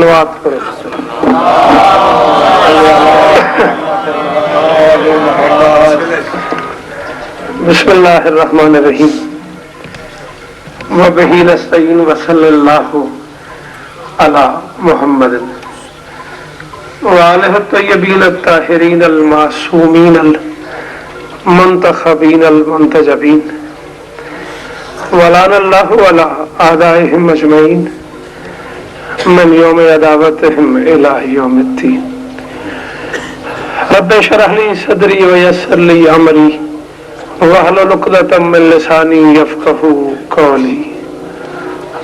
بسم اللہ الرحمن الرحیم وبہ نستعین وصلی اللہ علی محمد وآلہ الطیبین الطاہرین المعصومین المنتخبین المنتجبین ولعن اللہ علی اعدائہم اجمعین من یوم عداوتہم الی یوم الدین رب اشرح لی صدری ویسر لی امری واحلل عقدۃ من لسانی یفقهوا قولی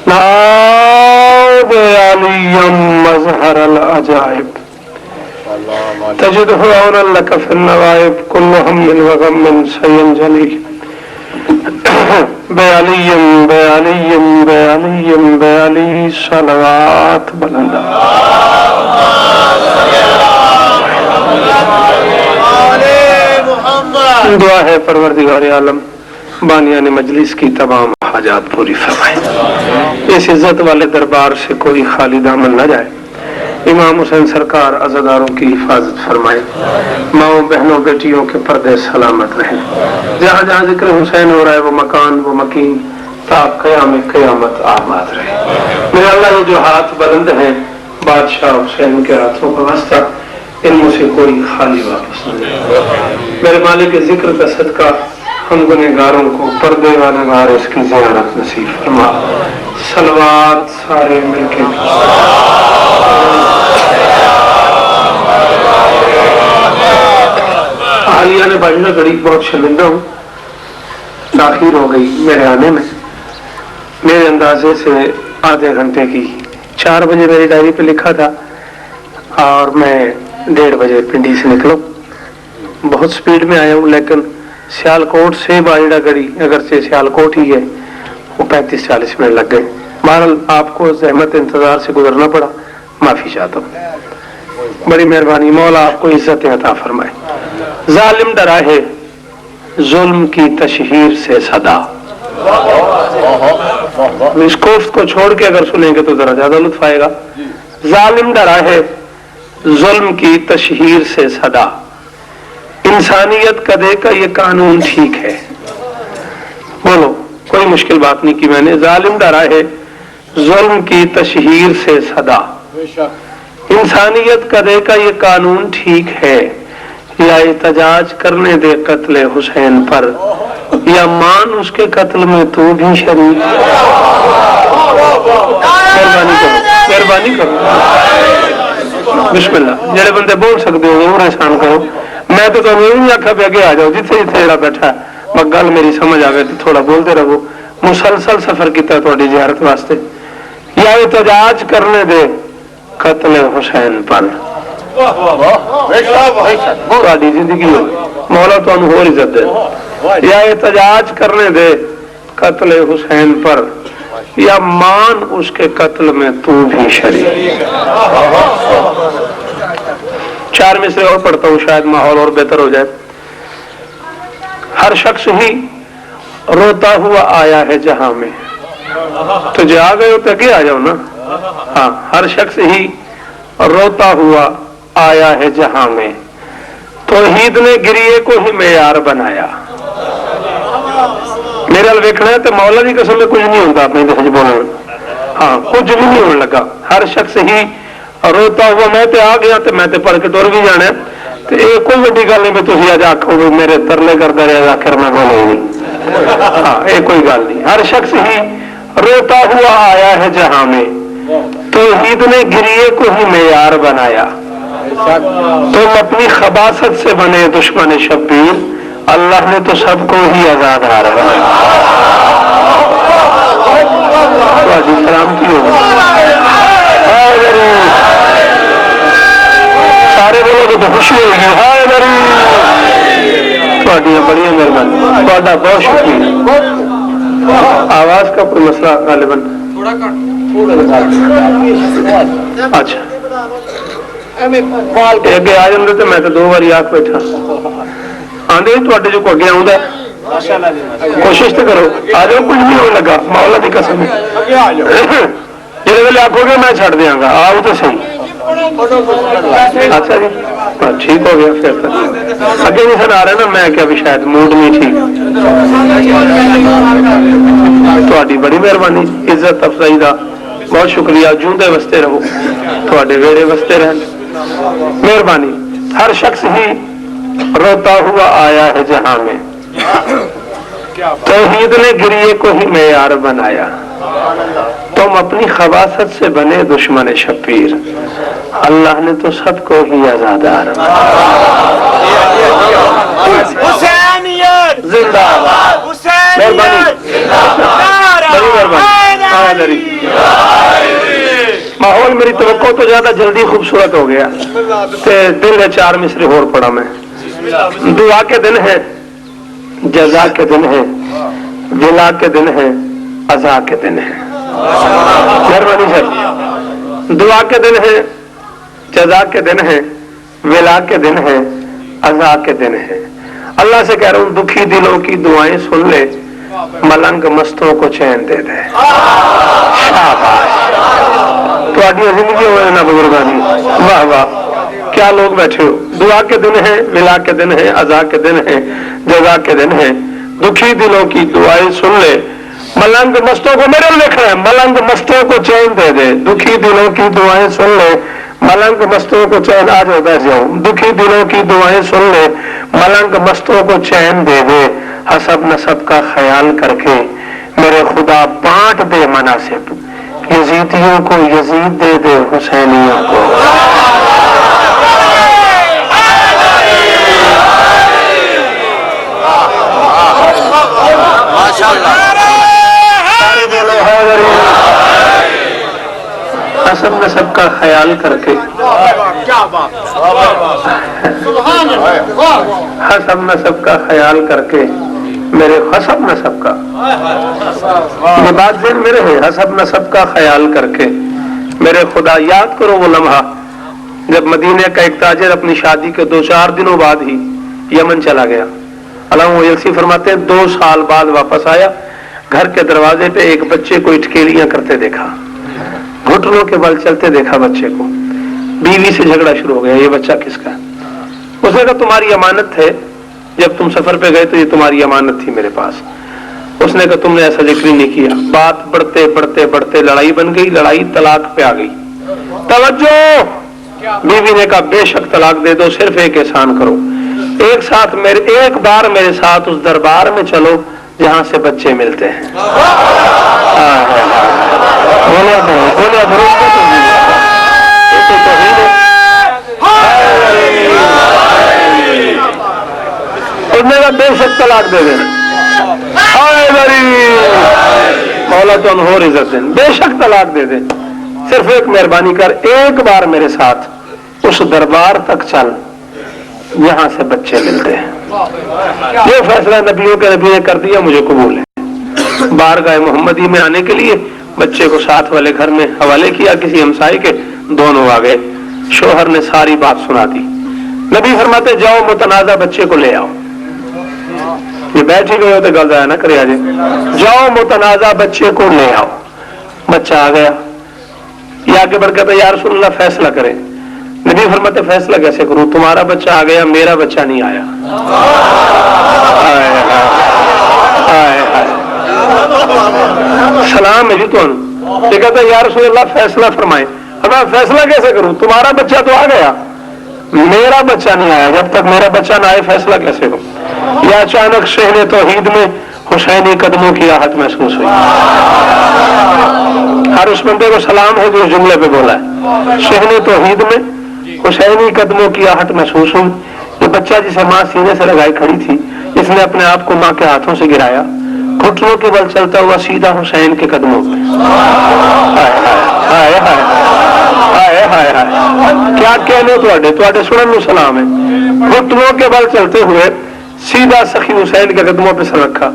نعوذ علی مظہر العجائب تجدہ عونا لک فی النوائب کل ہم وغم سینجلی بعلی صلوات بلندہ دعا ہے پروردگار عالم بانیان مجلس کی تمام حاجات پوری فرمائے، اس عزت والے دربار سے کوئی خالی دامن نہ جائے، امام حسین سرکار عزاداروں کی حفاظت فرمائے، ماؤں بہنوں بیٹیوں کے پردے سلامت رہیں، جہاں جہاں ذکر حسین ہو رہا ہے وہ مکان وہ مکین تا قیام قیامت آباد رہے۔ میرے اللہ یہ جو ہاتھ بلند ہیں بادشاہ حسین کے ہاتھوں کا واسطہ ان میں سے کوئی خالی واپس نہ جائے۔ میرے مالک کے ذکر کا صدقہ ہم گنہگاروں کو پردے والا وارث کی زیارت نصیب فرما۔ صلوات سارے مل کے حالیہ نے باجنا گھڑی بہت شرمندہ ہوں، تاخیر ہو گئی میرے آنے میں، میرے اندازے سے آدھے گھنٹے کی۔ 4 بجے میری ڈائری پہ لکھا تھا اور میں 1:30 بجے پنڈی سے نکلوں، بہت سپیڈ میں آیا ہوں، لیکن سیالکوٹ سے باجڑا گڑی اگرچہ سیالکوٹ ہی ہے وہ 35-40 منٹ لگ گئے۔ بہرحال آپ کو زحمت انتظار سے گزرنا پڑا، معافی چاہتا ہوں، بڑی مہربانی، مولا آپ کو عزت عطا فرمائے۔ ظالم ڈرا ہے ظلم کی تشہیر سے صدا، اس کوفت کو چھوڑ کے اگر سنیں گے تو ذرا زیادہ لطف آئے گا۔ ظالم ڈرا ہے ظلم کی تشہیر سے صدا، انسانیت کدے کا یہ قانون ٹھیک ہے۔ بولو، کوئی مشکل بات نہیں کی میں نے۔ ظالم ڈرا ہے ظلم کی تشہیر سے صدا، انسانیت کدے کا یہ قانون ٹھیک ہے، یا احتجاج کرنے دے قتل حسین پر، یا مان اس کے قتل میں تو بھی شریک۔ مہربانی کرو بسم اللہ، جڑے بندے بول سکتے ہو ضرور احسان کرو۔ میں تو تمہیں نہیں آخا پہ اگے آ جاؤ، جتنے جتنے جڑا بیٹھا ہے گل میری سمجھ آئے تو تھوڑا بولتے رہو۔ مسلسل سفر کیتا تھوڑی زیارت واسطے، یا احتجاج کرنے دے قتل حسین پر، تھوڑی زندگی ہو مولا تمہیں ہو عزت دے، یا احتجاج کرنے دے قتل حسین پر، یا مان اس کے قتل میں تو بھی شریک۔ 4 مصرے اور پڑھتا ہوں، شاید ماحول اور بہتر ہو جائے۔ ہر شخص ہی روتا ہوا آیا ہے جہاں میں، تو جو آ گئے ہو تو اگے آ جاؤ نا۔ ہاں، ہر شخص ہی روتا ہوا آیا ہے جہاں میں، توحید نے گریے کو ہی معیار بنایا۔ میرے ال ویکھنا ہے تو مولا کی قسم میں کچھ نہیں ہوتا، اپنے دل بولنا، ہاں کچھ بھی نہیں ہونے لگا۔ ہر شخص ہی روتا ہوا، میں تے آ گیا تے میں تے پڑھ کے ٹر بھی جانا، تے یہ کوئی وڈی گل نہیں بھی تسی اج آکھو بھی میرے ترلے کرتا رہا آخر میں بولے نہیں، ہاں یہ کوئی گل نہیں۔ ہر شخص ہی روتا ہوا آیا ہے جہاں میں، توحید نے گریے کو ہی معیار بنایا۔ تم اپنی خباثت سے بنے دشمن شبیر، اللہ نے تو سب کو ہی آزاد بنایا۔ سلامتی ہو سارے بولو تو خوشی ہوگی۔ بڑی مہربانی، تھوڑا بہت شکریہ۔ آواز کا کوئی مسئلہ غالباً اچھا اگے آ جاتے تو میں تو 2 بار آ بیٹھا آدھے تے جو اگے آؤں کوشش تو کرو، آ جاؤ، کچھ نہیں ہونے لگا، مولا کی قسم ہے۔ جس ویلے آخو گے میں چھڑ دیاں گا آؤ تو صحیح. اچھا جی ٹھیک ہو گیا. پھر اگے بھی سر آ رہا نا میں کیا بھی شاید موڈ نہیں ٹھیک. تھوڑی بڑی مہربانی عزت افزائی کا بہت شکریہ. جوندے وستے رہو تھوڑے ویڑے وستے رہن. مہربانی. ہر شخص ہی روتا ہوا آیا ہے جہاں میں توحید نے گریے کو ہی معیار بنایا. تم اپنی خباثت سے بنے دشمن شبیر اللہ نے تو سب کو ہی آزادار. حسینیت زندہ باد. حسینیت بڑی مہربانی. ماحول میری توقع تو زیادہ جلدی خوبصورت ہو گیا تے دل ہے 4 مصرے اور پڑا میں. دعا کے دن ہے جزا کے دن ہے ولا کے دن ہے عزا کے دن ہے. مہربانی سر. دعا کے دن ہے جزا کے دن ہے ولا کے دن ہے عزا کے دن ہے. اللہ سے کہہ رہا ہوں دکھی دلوں کی دعائیں سن لے ملنگ مستوں کو چین دے دے. شاباش. تھوڑی زندگی ہوئے نا بزرگانی. واہ واہ کیا لوگ بیٹھے ہو. دعا کے دن ہے ولا کے دن ہے عزا کے دن ہے جزا کے دن ہے. دکھی دلوں کی دعائیں سن لے ملنگ مستوں کو میرے لکھ رہے ہیں ملنگ مستوں کو چین دے دے. دکھی دلوں کی دعائیں سن لے ملنگ مستوں کو چین. آ جاؤ بیٹھ جاؤ. دکھی دلوں کی دعائیں سن لے ملنگ مستوں کو چین دے دے. حسب نسب کا خیال کر کے میرے خدا بانٹ دے مناسب. یزیدیوں کو یزید دے دے حسینیوں کو. حسب نسب کا خیال کر کے حسب نسب کا خیال کر کے میرے حسب نسب کا یہ بات ذہن میں رہے. حسب نسب کا خیال کر کے میرے خدا. یاد کرو وہ لمحہ جب مدینے کا ایک تاجر اپنی شادی کے 2-4 دنوں بعد ہی یمن چلا گیا. علامہ یلسی فرماتے ہیں 2 سال بعد واپس آیا. گھر کے دروازے پہ ایک بچے کو اٹکیلیاں کرتے دیکھا. گھٹنوں کے بل چلتے دیکھا بچے کو. بیوی سے جھگڑا شروع ہو گیا یہ بچہ کس کا. اس نے کہا تمہاری امانت ہے جب تم سفر پہ گئے تو یہ تمہاری امانت تھی میرے پاس. اس نے کہا تم نے ایسا ذکر نہیں کیا. بات بڑھتے بڑھتے بڑھتے لڑائی بن گئی. لڑائی طلاق پہ آ گئی. توجہ. بیوی نے کہا بے شک طلاق دے دو صرف ایک احسان کرو ایک بار میرے ساتھ اس دربار میں چلو جہاں سے بچے ملتے ہیں. بے شک طلاق دے دینا. مولا تو انہور عزت دین. بے شک طلاق دے دے صرف ایک مہربانی کر ایک بار میرے ساتھ اس دربار تک چل یہاں سے بچے ملتے ہیں. یہ فیصلہ نبیوں کے نبی نے کر دیا مجھے قبول ہے. بارگاہ محمدی میں آنے کے لیے بچے کو ساتھ والے گھر میں حوالے کیا کسی ہمسائے کے. دونوں آ گئے. شوہر نے ساری بات سنا دی. نبی فرماتے جاؤ متنازع بچے کو لے آؤ. یہ بیٹھ ہی گئے ہوتے گل ضائع نہ کرے. آج جاؤ متنازع بچے کو لے آؤ. بچہ آ گیا. یہ آگے بڑھ کر یا رسول اللہ فیصلہ کریں. نبی فرماتے فیصلہ کیسے کروں تمہارا بچہ آ گیا میرا بچہ نہیں آیا. سلام ہے جی تم. یہ کہتا ہے یا رسول اللہ فیصلہ فرمائیں. اب میں فیصلہ کیسے کروں تمہارا بچہ تو آ گیا میرا بچہ نہیں آیا. جب تک میرا بچہ نہ آئے فیصلہ کیسے کروں. یا اچانک شہر توحید میں حسینی قدموں کی آہٹ محسوس ہوئی. ہر اس بندے کو سلام ہے جو اس جملے پہ بولا ہے. شہر توحید میں حسینی قدموں کی آہٹ محسوس ہوئی. یہ بچہ جسے ماں سینے سے لگائی کھڑی تھی اس نے اپنے آپ کو ماں کے ہاتھوں سے گرایا. گھٹنوں کے بل چلتا ہوا سیدھا حسین کے قدموں پہ. کیا کہنے تھوڑے سنن نو سلام ہے. گھٹنوں کے بل چلتے ہوئے سیدھا سخی حسین کے قدموں پہ سر رکھا.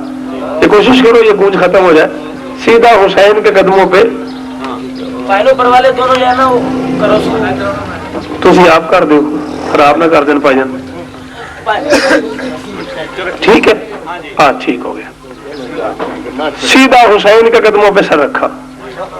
یہ کوشش کرو یہ گونج ختم ہو جائے. سیدھا حسین کے قدموں پہ تھی آپ کر دو خراب نہ کر دین پائی جان. ٹھیک ہے ہاں ٹھیک ہو گیا. سیدھا حسین کے قدموں پہ سر رکھا.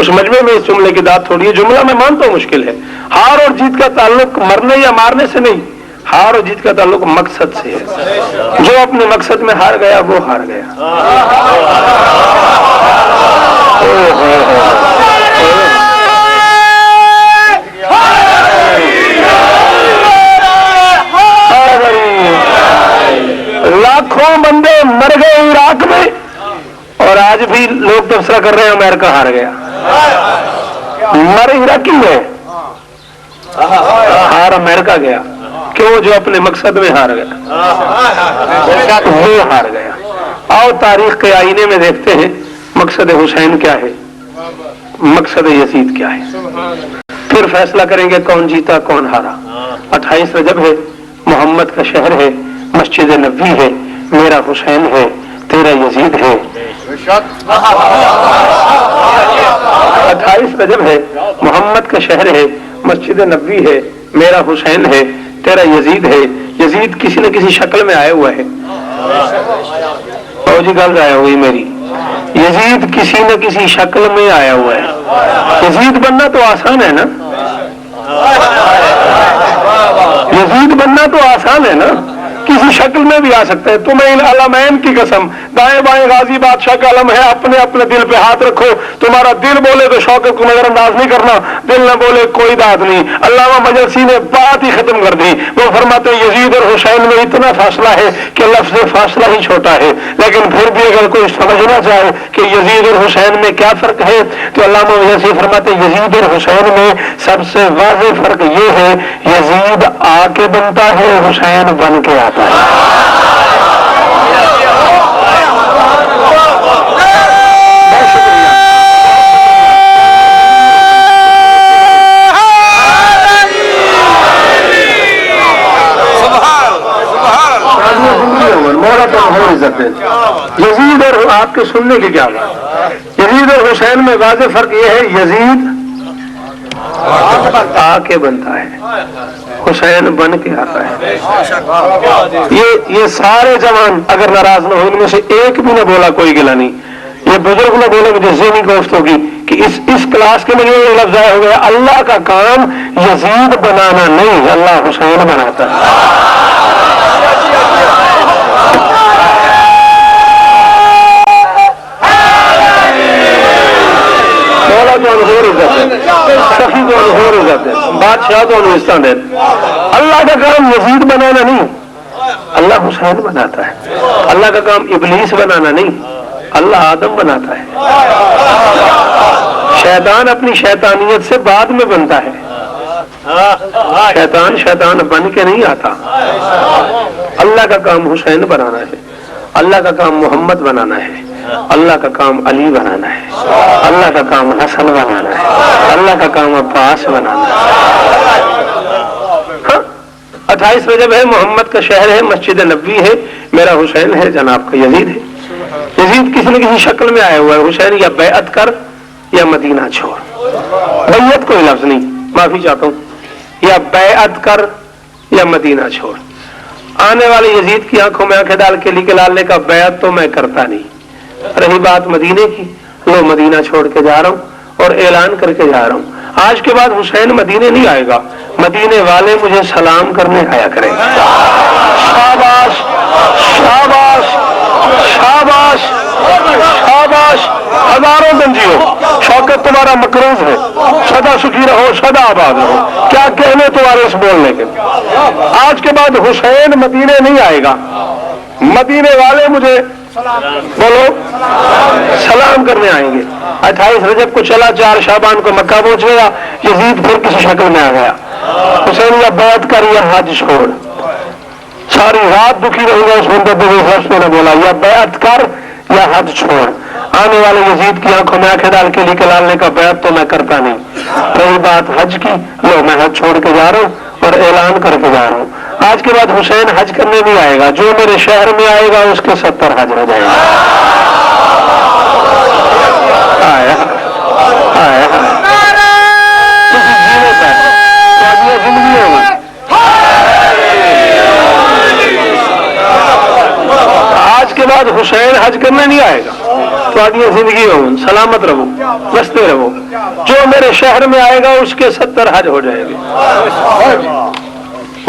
اس مجمع میں اس جملے کی داد تھوڑی ہے. جملہ میں مانتا ہوں مشکل ہے. ہار اور جیت کا تعلق مرنے یا مارنے سے نہیں، ہار اور جیت کا تعلق مقصد سے ہے. جو اپنے مقصد میں ہار گیا وہ ہار گیا. لاکھوں بندے مر گئے عراق میں، اور آج بھی لوگ تبصرہ کر رہے ہیں امریکہ ہار گیا. مر عراقی ہے، ہار امریکہ گیا. کیوں؟ جو اپنے مقصد میں ہار گیا وہ ہار گیا. آؤ تاریخ کے آئینے میں دیکھتے ہیں مقصد حسین کیا ہے، مقصد یزید کیا ہے، پھر فیصلہ کریں گے کون جیتا کون ہارا. 28 رجب ہے، محمد کا شہر ہے، مسجد نبوی ہے، میرا حسین ہے تیرا یزید ہے. 28 رجب ہے، محمد کا شہر ہے، مسجد نبوی ہے، میرا حسین ہے تیرا یزید ہے. یزید کسی نہ کسی شکل میں آیا ہوا ہے. فوجی گل آیا ہوئی میری، یزید کسی نہ کسی شکل میں آیا ہوا ہے. یزید بننا تو آسان ہے نا، یزید بننا تو آسان ہے نا، کسی شکل میں بھی آ سکتا ہے. تمہیں ان علمین کی قسم، دائیں بائیں غازی بادشاہ کا علم ہے، اپنے اپنے دل پہ ہاتھ رکھو. تمہارا دل بولے تو شوکت کو نظر انداز نہیں کرنا، دل نہ بولے کوئی بات نہیں. علامہ مجلسی نے بات ہی ختم کر دی. وہ فرماتے ہیں یزید اور حسین میں اتنا فاصلہ ہے کہ لفظ فاصلہ ہی چھوٹا ہے، لیکن پھر بھی اگر کوئی سمجھنا چاہے کہ یزید اور حسین میں کیا فرق ہے تو علامہ مجلسی فرماتے ہیں یزید اور حسین میں سب سے واضح فرق یہ ہے یزید آ کے بنتا ہے، حسین بن کے آتا ہے. یزید اور آپ کے سننے کی کیا بات، یزید اور حسین میں واضح فرق یہ ہے یزید آ کے بنتا ہے، حسین بن کے آتا ہے. یہ سارے جوان اگر ناراض نہ ہو، ان میں سے ایک بھی نہ بولا کوئی گلا نہیں. یہ بزرگ نہ بولے مجھے ذہنی گوشت ہوگی کہ اس کلاس کے مجھے یہ لفظ آیا ہو گیا، اللہ کا کام یزید بنانا نہیں، اللہ حسین بناتا ہے. سخی کو انہور ہو جاتے ہیں، بادشاہ تو انہستان ہے. اللہ کا کام یزید بنانا نہیں، اللہ حسین بناتا ہے. اللہ کا کام ابلیس بنانا نہیں، اللہ آدم بناتا ہے. شیطان اپنی شیطانیت سے بعد میں بنتا ہے، شیطان بن کے نہیں آتا. اللہ کا کام حسین بنانا ہے، اللہ کا کام محمد بنانا ہے، اللہ کا کام علی بنانا ہے، اللہ کا کام حسن بنانا ہے، اللہ کا کام عباس بنانا ہے. 28 رجب ہے، محمد کا شہر ہے، مسجد نبوی ہے، میرا حسین ہے جناب کا یزید ہے. یزید کسی نہ کسی شکل میں آیا ہوا ہے. حسین یا بیعت کر یا مدینہ چھوڑ. بیعت کوئی لفظ نہیں، معافی چاہتا ہوں، یا بیعت کر یا مدینہ چھوڑ. آنے والے یزید کی آنکھوں میں آنکھیں ڈال کے نکالنے کا بیعت تو میں کرتا نہیں. رہی بات مدینے کی، وہ مدینہ چھوڑ کے جا رہا ہوں اور اعلان کر کے جا رہا ہوں آج کے بعد حسین مدینے نہیں آئے گا، مدینے والے مجھے سلام کرنے آیا کریں. شاباش شاباش شاباش شاباش. ہزاروں دن جیو، شوکت تمہارا مقروض ہے، سدا سکھی رہو، سدا آباد رہو. کیا کہنے تمہارے اس بولنے کے. آج کے بعد حسین مدینے نہیں آئے گا، مدینے والے مجھے بولو سلام کرنے آئیں گے. 28 رجب کو چلا، 4 شعبان کو مکہ پہنچ گیا. یزید پھر کسی شکل میں آ گیا. حسین یا بیعت کر یا حج چھوڑ. ساری رات دکھی رہوں گا اس بندے پہ نے بولا یا بیعت کر یا حج چھوڑ. آنے والے یزید کی آنکھوں میں آنکھیں ڈال کے نکالنے کا بیعت تو میں کرتا نہیں. رہی بات حج کی، لو میں حج چھوڑ کے جا رہا ہوں اور اعلان کر کے جا رہا ہوں. آج کے بعد حسین حج کرنے نہیں آئے گا، جو میرے شہر میں آئے گا اس کے 70 حج ہو جائے گا. آج کے بعد حسین حج کرنے نہیں آئے گا. تھوڑی زندگی ہو سلامت رہو بستے رہو. جو میرے شہر میں آئے گا اس کے 70 حج ہو جائے گے.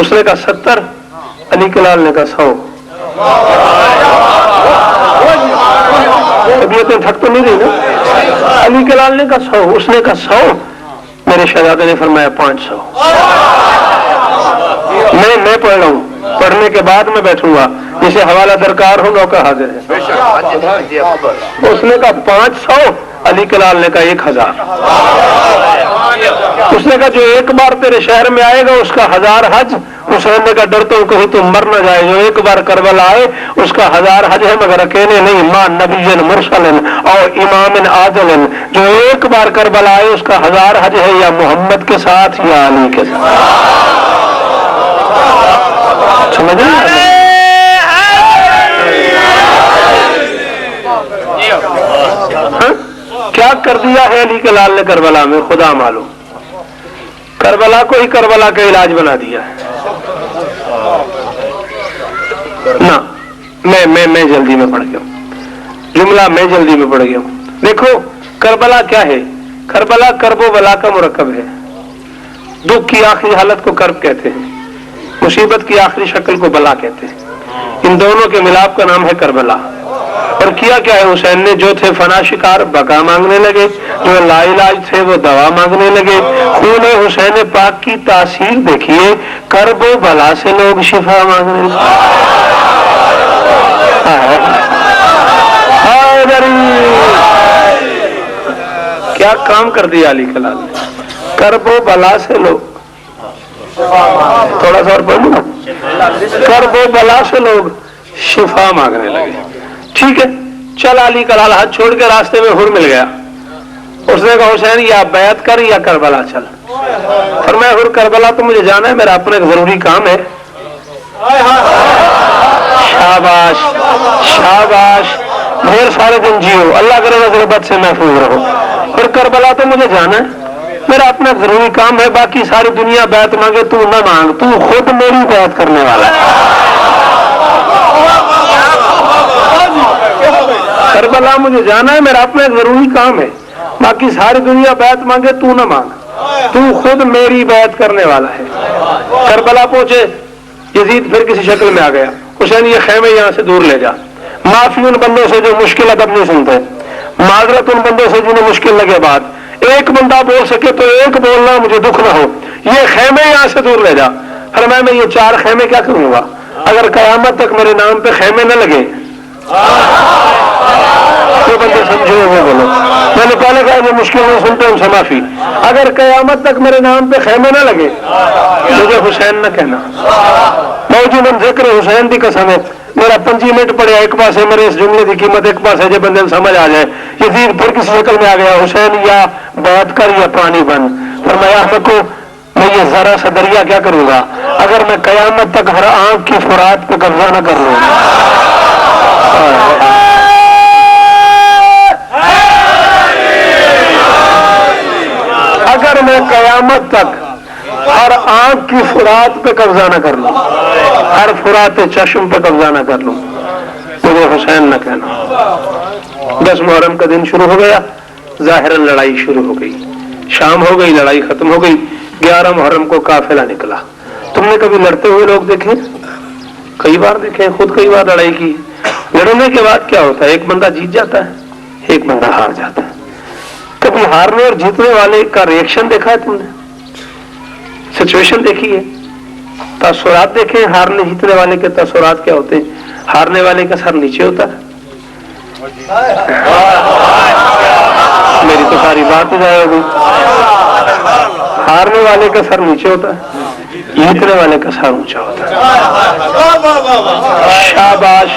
اس نے کہا 70, علی کلال نے کہا 100. طبیعتیں تھک تو نہیں رہی نا. علی کلال نے کہا 100, اس نے کہا 100. میرے شہزادے نے فرمایا 500. میں پڑھ رہا ہوں, پڑھنے کے بعد میں بیٹھوں گا, جسے حوالہ درکار ہو موقع حاضر ہے. اس نے کہا 500, علی کلال نے کہا 1000. اس نے کہا جو ایک بار تیرے شہر میں آئے گا اس کا 1000 حج. حسین نے کہا ڈرتا ہوں کہیں تو مر نہ جائے. جو ایک بار کربلا آئے اس کا 1000 حج ہے, مگر اکیلے نہیں, ماں نبی مرسل اور امام عادل. جو ایک بار کربلا آئے اس کا 1000 حج ہے, یا محمد کے ساتھ یا علی کے ساتھ. سمجھ رہے کیا کر دیا ہے علی کے لال نے کربلا میں, خدا معلوم. کربلا کو ہی کربلا کا علاج بنا دیا ہے. نہ میں جلدی میں پڑھ گیا ہوں جملہ, میں جلدی میں پڑھ گیا ہوں. دیکھو کربلا کیا ہے. کربلا کرب و بلا کا مرکب ہے. دکھ کی آخری حالت کو کرب کہتے ہیں, مصیبت کی آخری شکل کو بلا کہتے ہیں. ان دونوں کے ملاپ کا نام ہے کربلا. اور کیا کیا ہے حسین نے, جو تھے فنا شکار بقا مانگنے لگے, جو لا علاج تھے وہ دوا مانگنے لگے. خون حسین پاک کی تاثیر دیکھیے, کرب و بلا سے لوگ شفا مانگنے لگے. کیا کام کر دیا علی کلال نے, کرب و بلا سے لوگ, تھوڑا سا اور پڑھوں گا, کرب و بلا سے لوگ شفا مانگنے لگے. ٹھیک ہے, چل علی کلال ہاتھ چھوڑ کے راستے میں حر مل گیا. اس نے کہا حسین یا بیعت کر یا کربلا چل. اور میں حر کربلا تو مجھے جانا ہے, میرا اپنا ایک ضروری کام ہے. شاباش شاباش, ڈھیر سارے دن جیو, اللہ کرے گا غربت سے محفوظ رہو. اور کربلا تو مجھے جانا ہے, میرا اپنا ضروری کام ہے. باقی ساری دنیا بیعت مانگے تو نہ مانگ, تو خود میری بیعت کرنے والا ہے. کربلا مجھے جانا ہے, میرا اپنا ایک ضروری کام ہے. باقی ساری دنیا بیعت مانگے تو نہ مانگ, تو خود میری بیعت کرنے والا ہے. کربلا پہنچے, یزید پھر کسی شکل میں آ گیا. حسین یہ خیمے یہاں سے دور لے جا. معافی ان بندوں سے جو مشکل ادب نہیں سنتے, معذرت ان بندوں سے جنہیں مشکل لگے بات. ایک بندہ بول سکے تو ایک بولنا, مجھے دکھ نہ ہو. یہ خیمے یہاں سے دور لے جا. فرمایا میں یہ 4 خیمے کیا کروں گا, اگر قیامت تک میرے نام پہ خیمے نہ لگے. جو بندے سمجھے وہ بولو. میں نے پہلے کہا جو مشکل نہیں سنتے ان سے معافی. اگر قیامت تک میرے نام پہ خیمے نہ لگے, مجھے حسین نہ کہنا. موجود ذکر حسین کی قسم ہے, میرا 5 منٹ پڑے ایک پاس ہے, میرے اس جملے کی قیمت ایک پاس ہے, جب بندے سمجھ آ جائے. یزید پھر کسی شکل میں آ گیا, حسین یا بیعت کر یا پانی بن. فرمایا احمد کو میں یہ ذرا سا دریا کیا کروں گا, اگر میں قیامت تک ہر آنکھ کی فرات پہ قبضہ نہ کر لوں. اگر میں قیامت تک ہر آنکھ کی فرات پہ قبضہ نہ کر لوں, ہر فرات چشم پہ قبضہ نہ کر لوں, مجھے حسین نہ کہنا. 10 محرم کا دن شروع ہو گیا, ظاہراً لڑائی شروع ہو گئی. شام ہو گئی, لڑائی ختم ہو گئی. 11 محرم کو قافلہ نکلا. تم نے کبھی لڑتے ہوئے لوگ دیکھے؟ کئی بار دیکھے, خود کئی بار لڑائی کی. لڑنے کے بعد کیا ہوتا ہے, ایک بندہ جیت جاتا ہے, ایک بندہ ہار جاتا ہے. کبھی ہارنے اور جیتنے والے کا ریئیکشن دیکھا ہے تم نے؟ سچویشن دیکھی ہے, تاثرات دیکھیں. ہارنے جیتنے والے کے تاثرات کیا ہوتے ہیں؟ ہارنے والے کا سر نیچے ہوتا ہے. میری تو ساری بات ہی ضائع ہو گئی. ہارنے والے کا سر نیچے ہوتا ہے, جیتنے والے کا سر اونچا ہوتا ہے. شاباش,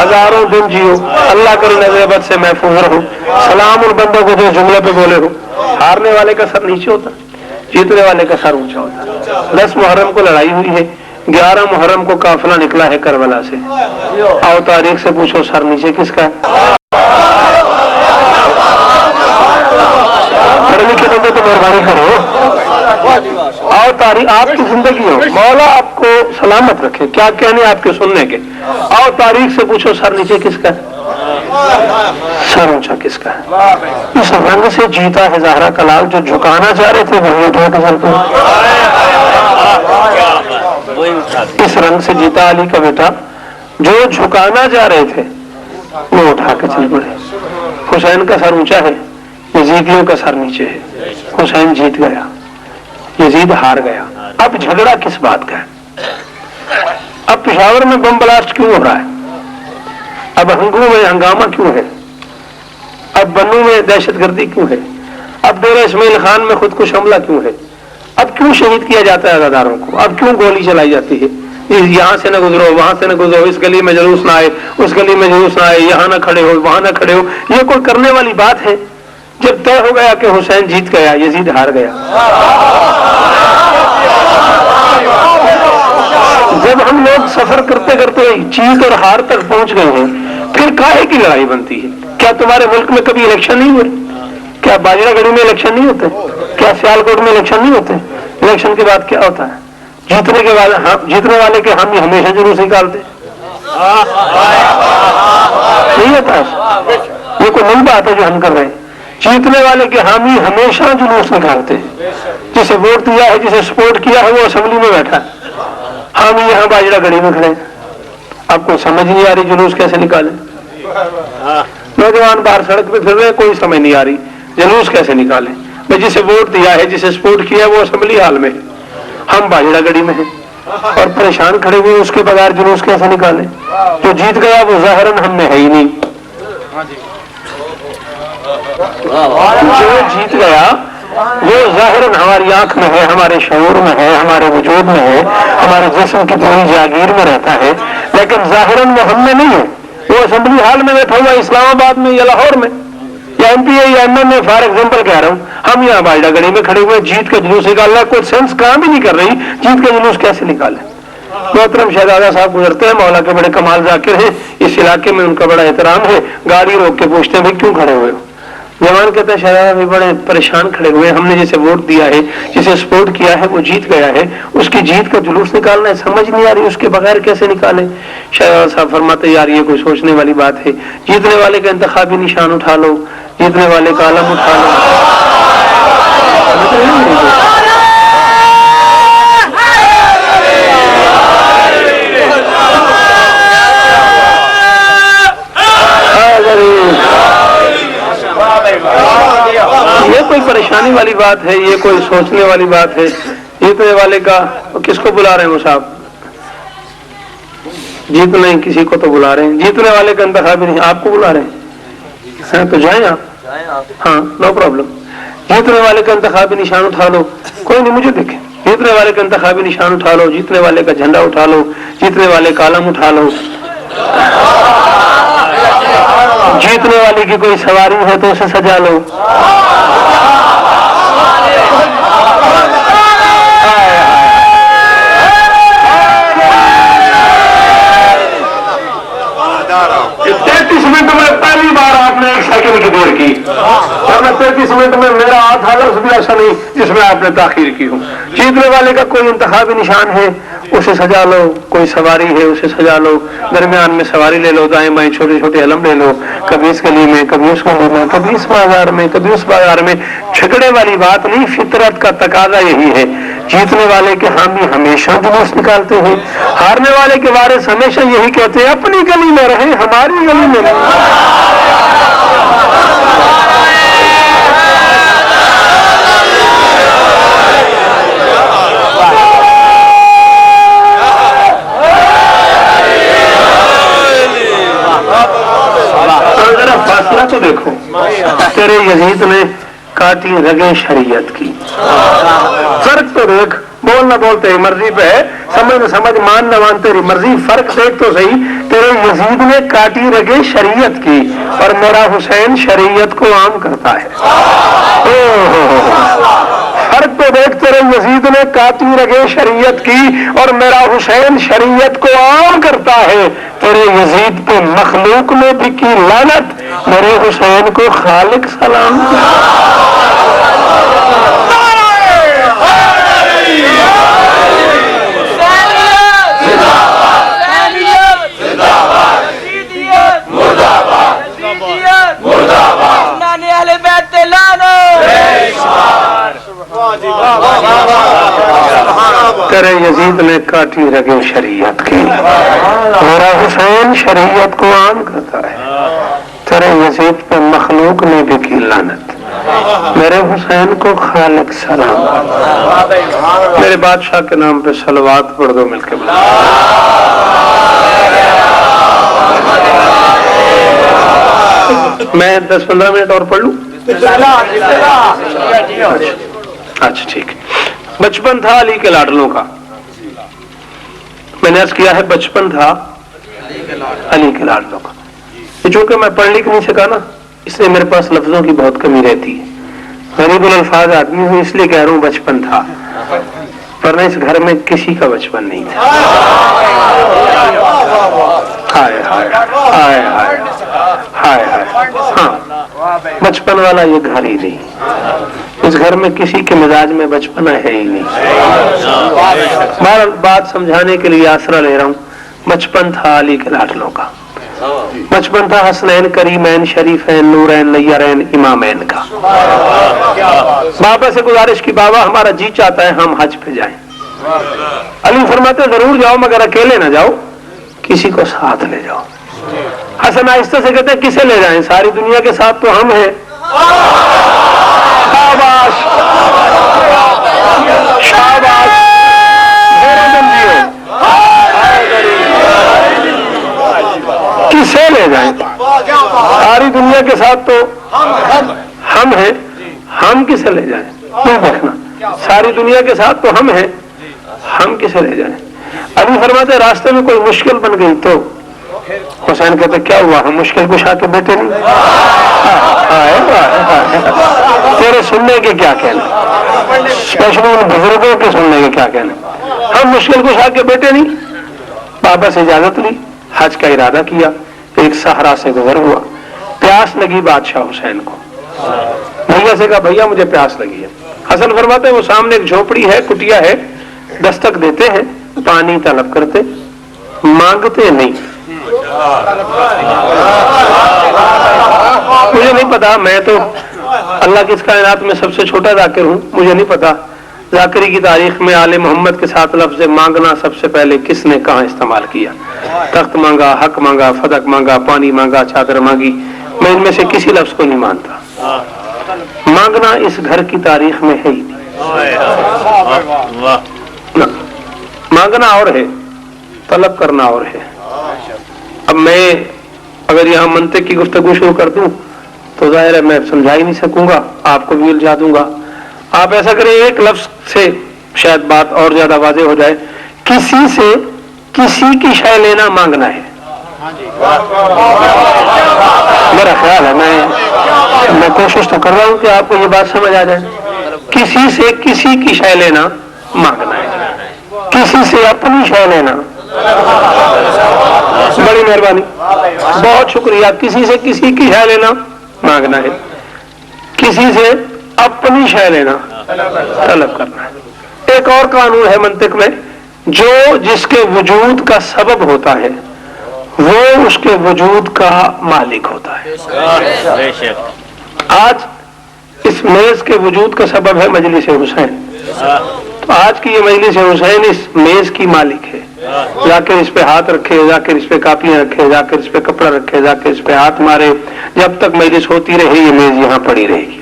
ہزاروں دن جیو, اللہ کرے نظر سے محفوظ رہو. سلام ان بندوں کو جو جملے پہ بولے ہو. ہارنے والے کا سر نیچے ہوتا ہے, جیتنے والے کا سر اونچا ہوتا ہے. 10 محرم کو لڑائی ہوئی ہے, 11 محرم کو قافلہ نکلا ہے کربلا سے. آؤ تاریخ سے پوچھو سر نیچے کس کا ہے؟ پڑھنے کے بندے تو مہربانی کرو. آؤ تاریخ, آپ کی زندگی ہو, مولا آپ کو سلامت رکھے. کیا کہنے آپ کے سننے کے. آؤ تاریخ سے پوچھو سر نیچے کس کا ہے. سر اونچا کس کا ہے؟ اس رنگ سے جیتا ہے زہرا کا لال، جو جھکانا چاہ رہے تھے وہی اٹھا کے چل پڑے۔ اس رنگ سے جیتا علی کا بیٹا، جو جھکانا چاہ رہے تھے وہ اٹھا کے چل پڑے۔ حسین کا سر اونچا ہے، یزیدیوں کا سر نیچے ہے۔ حسین جیت گیا، یزید ہار گیا۔ اب جھگڑا کس بات کا ہے؟ اب پشاور میں بم بلاسٹ کیوں ہو رہا ہے؟ اب ہنگو میں ہنگامہ کیوں ہے؟ اب بنو میں دہشت گردی کیوں ہے؟ اب ڈیرہ اسماعیل خان میں خودکش حملہ کیوں ہے؟ اب کیوں شہید کیا جاتا ہے عزاداروں کو؟ اب کیوں گولی چلائی جاتی ہے؟ یہاں سے نہ گزرو، وہاں سے نہ گزرو، اس گلی میں جلوس نہ آئے، اس گلی میں جلوس نہ آئے، یہاں نہ کھڑے ہو، وہاں نہ کھڑے ہو۔ یہ کوئی کرنے والی بات ہے؟ جب طے ہو گیا کہ حسین جیت گیا، یزید ہار گیا، جب ہم لوگ سفر کرتے کرتے جیت اور ہار تک پہنچ گئے ہیں، پھر کاہے کی لڑائی بنتی ہے؟ کیا تمہارے ملک میں کبھی الیکشن نہیں ہوئے؟ کیا باجرہ گڑھی میں الیکشن نہیں ہوتے؟ کیا سیالکوٹ میں الیکشن نہیں ہوتے؟ الیکشن کے بعد کیا ہوتا ہے؟ جیتنے کے بعد جیتنے والے کے ہم ہمیشہ جلوس نکالتے نہیں ہوتا۔ یہ کوئی نئی بات ہے جو ہم کر رہے ہیں؟ جیتنے والے کے حامی ہمیشہ جلوس نکالتے ہیں۔ جسے ووٹ دیا ہے، جسے سپورٹ کیا ہے، وہ اسمبلی میں بیٹھا ہے، حامی یہاں باجرہ گڑھی میں کھڑے ہیں۔ آپ کو سمجھ نہیں آ رہی جلوس کیسے نکالیں؟ نوجوان باہر سڑک پہ پھر رہے، کوئی سمجھ نہیں آ رہی جلوس کیسے نکالیں؟ میں جسے ووٹ دیا ہے، جسے سپورٹ کیا ہے، وہ اسمبلی ہال میں ہے، ہم باجرہ گڑھی میں ہیں اور پریشان کھڑے ہوئے، اس کے بغیر جلوس کیسے نکالیں؟ جو جیت گیا وہ ظاہراً ہم میں ہے ہی نہیں۔ جو جیت گیا وہ ظاہراً ہماری آنکھ میں ہے، ہمارے شعور میں ہے، ہمارے وجود میں ہے، ہمارے جسم کی پوری جاگیر میں رہتا ہے، لیکن ظاہراً وہ ہم میں نہیں ہے۔ وہ اسمبلی ہال میں بیٹھا ہوا اسلام آباد میں یا لاہور میں یا ایم پی اے یا M N A, for example کہہ رہا ہوں، ہم یہاں باجرہ گڑھی میں کھڑے ہوئے، جیت کا جلوس نکالنا کوئی سینس کام بھی نہیں کر رہی، جیت کا جلوس کیسے نکالیں؟ محترم شہزادہ صاحب گزرتے ہیں، مولا کے بڑے کمال ذاکر ہیں، اس علاقے میں ان کا بڑا احترام ہے، گاڑی روک کے پوچھتے ہیں بھائی کیوں کھڑے ہوئے ہو؟ جوان کہتے ہیں شہزادہ بھی بڑے پریشان کھڑے ہوئے، ہم نے جسے ووٹ دیا ہے، جسے سپورٹ کیا ہے، وہ جیت گیا ہے، اس کی جیت کا جلوس نکالنا ہے، سمجھ نہیں آ رہی اس کے بغیر کیسے نکالیں؟ شہزادہ صاحب فرماتے یار یہ کوئی سوچنے والی بات ہے، جیتنے والے کا انتخابی نشان اٹھا لو، جیتنے والے کا علم اٹھا لو۔ یہ کوئی پریشانی والی بات ہے؟ یہ کوئی سوچنے والی بات ہے؟ جیتنے والے کا کس کو بلا رہے ہیں وہ صاحب؟ جیتنا ہی کسی کو تو بلا رہے ہیں، جیتنے والے کا انتخاب نہیں، آپ کو بلا رہے ہیں تو جائیں آپ، ہاں نو پرابلم۔ جیتنے والے کا انتخابی نشان اٹھا لو، کوئی نہیں مجھے دیکھیں، جیتنے والے کا انتخابی نشان اٹھا لو، جیتنے والے کا جھنڈا اٹھا لو، جیتنے والے کا علم اٹھا لو، جیتنے والے کی کوئی سواری ہے تو اسے سجا لو۔ منٹ میں پہلی بار آپ نے 1 سیکنڈ کی دیر کی، ورنہ 33 منٹ میں میرا آدھا لفظ بھی ایسا نہیں جس میں آپ نے تاخیر کی ہو۔ جیتنے والے کا کوئی انتخابی نشان ہے اسے سجا لو، کوئی سواری ہے اسے سجا لو، درمیان میں سواری لے لو، دائیں بائیں چھوٹے چھوٹے علم لے لو، کبھی اس گلی میں، کبھی اس گلی میں، کبھی اس بازار میں، کبھی اس بازار میں۔ جھگڑے والی بات نہیں، فطرت کا تقاضا یہی ہے۔ جیتنے والے کے حامی ہمیشہ جلوس نکالتے ہیں، ہارنے والے کے وارث ہمیشہ یہی کہتے ہیں اپنی گلی میں رہیں، ہماری گلی میں نہیں۔ ذرا فاصلہ تو دیکھو، تیرے یزید نے کاٹی رگیں شریعت کی، فرق تو دیکھ، بول نہ بول تیری مرضی پہ ہے، سمجھ نہ سمجھ، مان نہ مان تیری مرضی، فرق دیکھ تو صحیح، تیرے یزید نے کاٹی رگیں شریعت کی اور میرا حسین شریعت کو عام کرتا ہے۔ فرق تو دیکھ، تیرے یزید نے کاٹی رگیں شریعت کی اور میرا حسین شریعت کو عام کرتا ہے۔ تیرے یزید پہ مخلوق نے بھی کی لعنت، میرے حسین کو خالق سلام۔ تیرے یزید نے کاٹی رگیں شریعت کی، میرا حسین شریعت کو عام کرتا ہے، تیرے یزید پہ مخلوق نے بھی کی لعنت، میرے حسین کو خالق سلام، میرے بادشاہ کے نام پہ صلوات پڑھ دو مل کے بلا۔ میں 10-15 منٹ اور پڑھ لوں؟ اچھا ٹھیک۔ بچپن تھا علی کے لاڈلوں کا، میں نے عرض کیا ہے بچپن تھا علی کے لاڈلوں کا۔ چونکہ میں پڑھ لکھ نہیں سکا نا، اس لیے میرے پاس لفظوں کی بہت کمی رہتی ہے، غریب الالفاظ آدمی ہوں، اس لیے کہہ رہا ہوں بچپن تھا، ورنہ اس گھر میں کسی کا بچپن نہیں تھا۔ ہائے ہائے ہائے ہائے ہائے ہائے، ہاں بچپن والا یہ گھر ہی نہیں، اس گھر میں کسی کے مزاج میں بچپنا ہے ہی نہیں۔ بات سمجھانے کے لیے آسرا لے رہا ہوں، بچپن تھا علی کے لاڈلوں کا، بچپن تھا حسنین کریمین شریفین نورین نیرین امامین کا۔ بابا سے گزارش کی بابا ہمارا جی چاہتا ہے ہم حج پہ جائیں، علی فرماتے ضرور جاؤ مگر اکیلے نہ جاؤ، کسی کو ساتھ لے جاؤ۔ حسن آہستہ سے کہتے ہیں کسے لے جائیں، ساری دنیا کے ساتھ تو ہم ہیں۔ شاباش شاباش، کسے لے جائیں، ساری دنیا کے ساتھ تو ہم ہیں، ہم کسے لے جائیں؟ نہیں دیکھنا، ساری دنیا کے ساتھ تو ہم ہیں، ہم کسے لے جائیں؟ علی فرماتے راستے میں کوئی مشکل بن گئی تو حسین کہتے کیا ہوا، ہم مشکل کشا کے بیٹے نہیں؟ تیرے سننے کے کیا کہنا، اسپیشلی ان بزرگوں کے سننے کے کیا کہنا، ہم مشکل کشا کے بیٹے نہیں۔ بابا سے اجازت لی، حج کا ارادہ کیا، ایک صحرا سے گزر ہوا، پیاس لگی بادشاہ حسین کو، بھیا سے کہا بھیا مجھے پیاس لگی ہے۔ حسن فرماتے وہ سامنے ایک جھوپڑی ہے، کٹیا ہے، دستک دیتے ہیں، پانی طلب کرتے، مانگتے نہیں۔ مجھے نہیں پتا، میں تو اللہ کی اس کائنات میں سب سے چھوٹا ذاکر ہوں، مجھے نہیں پتا ذاکری کی تاریخ میں آل محمد کے ساتھ لفظ مانگنا سب سے پہلے کس نے کہاں استعمال کیا۔ تخت مانگا، حق مانگا، فدق مانگا، پانی مانگا، چادر مانگی، میں ان میں سے کسی لفظ کو نہیں مانتا۔ مانگنا اس گھر کی تاریخ میں ہے ہی نہیں، مانگنا اور ہے، طلب کرنا اور ہے۔ اب میں اگر یہاں منطق کی گفتگو شروع کر دوں تو ظاہر ہے میں سمجھا ہی نہیں سکوں گا، آپ کو بھی الجھا دوں گا۔ آپ ایسا کریں ایک لفظ سے شاید بات اور زیادہ واضح ہو جائے، کسی سے کسی کی شے لینا مانگنا ہے۔ میرا خیال ہے میں کوشش تو کر رہا ہوں کہ آپ کو یہ بات سمجھ آ جائے، کسی سے کسی کی شے لینا مانگنا ہے، کسی سے اپنی شے لینا۔ بڑی مہربانی، بہت شکریہ۔ کسی سے کسی کی شے لینا مانگنا ہے، کسی سے اپنی شے لینا طلب کرنا ہے۔ ایک اور قانون ہے منطق میں، جو جس کے وجود کا سبب ہوتا ہے وہ اس کے وجود کا مالک ہوتا ہے۔ آج اس میز کے وجود کا سبب ہے مجلس حسین، تو آج کی یہ مجلس حسین اس میز کی مالک ہے۔ ذاکر اس پہ ہاتھ رکھے، ذاکر اس پہ کاپیاں رکھے، ذاکر اس پہ کپڑا رکھے، ذاکر اس پہ ہاتھ مارے، جب تک مجلس ہوتی رہے یہ میز یہاں پڑی رہے گی۔